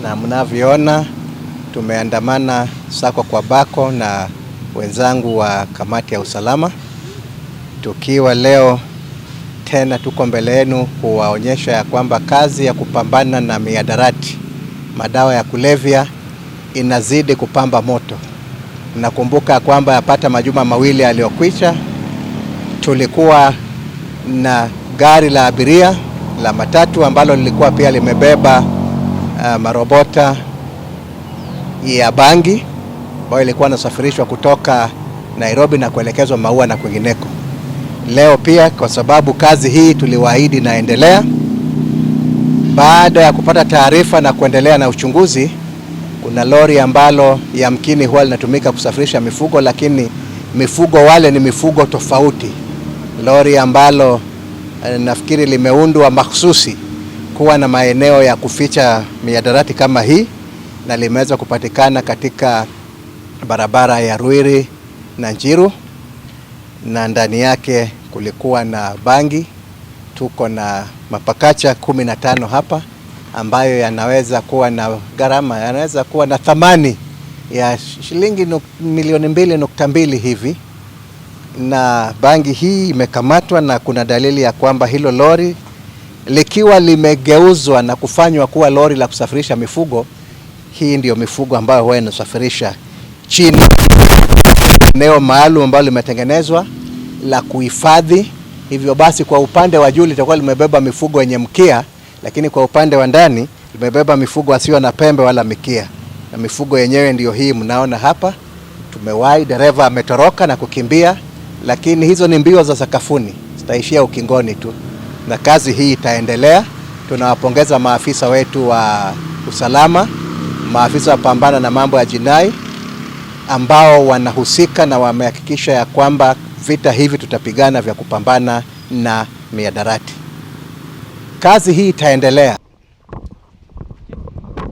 na mnavyoona tumeandamana sako kwa bako na wenzangu wa kamati ya usalama, tukiwa leo tena tuko mbele yenu kuwaonyesha ya kwamba kazi ya kupambana na mihadarati, madawa ya kulevya inazidi kupamba moto. Nakumbuka kwamba yapata majuma mawili yaliyokwisha tulikuwa na gari la abiria la matatu ambalo lilikuwa pia limebeba marobota ya bangi ambayo ilikuwa inasafirishwa kutoka Nairobi na kuelekezwa Maua na kwingineko. Leo pia kwa sababu kazi hii tuliwaahidi naendelea, baada ya kupata taarifa na kuendelea na uchunguzi, kuna lori ambalo yamkini huwa linatumika kusafirisha mifugo, lakini mifugo wale ni mifugo tofauti. Lori ambalo nafikiri limeundwa mahsusi kuwa na maeneo ya kuficha mihadarati kama hii, na limeweza kupatikana katika barabara ya Ruiri na Njiru, na ndani yake kulikuwa na bangi. Tuko na mapakacha 15 hapa ambayo yanaweza kuwa na gharama, yanaweza kuwa na thamani ya shilingi milioni 2.2 hivi, na bangi hii imekamatwa, na kuna dalili ya kwamba hilo lori likiwa limegeuzwa na kufanywa kuwa lori la kusafirisha mifugo, hii ndio mifugo ambayo huwa inasafirisha chini eneo maalum ambalo limetengenezwa la kuhifadhi. Hivyo basi kwa upande wa juu litakuwa limebeba mifugo yenye mkia, lakini kwa upande wa ndani limebeba mifugo asio na pembe wala mikia, na mifugo yenyewe ndio hii mnaona hapa. Tumewahi, dereva ametoroka na kukimbia, lakini hizo ni mbio za sakafuni, zitaishia ukingoni tu, na kazi hii itaendelea. Tunawapongeza maafisa wetu wa usalama, maafisa wa pambana na mambo ya jinai ambao wanahusika na wamehakikisha ya kwamba vita hivi tutapigana vya kupambana na mihadarati. Kazi hii itaendelea.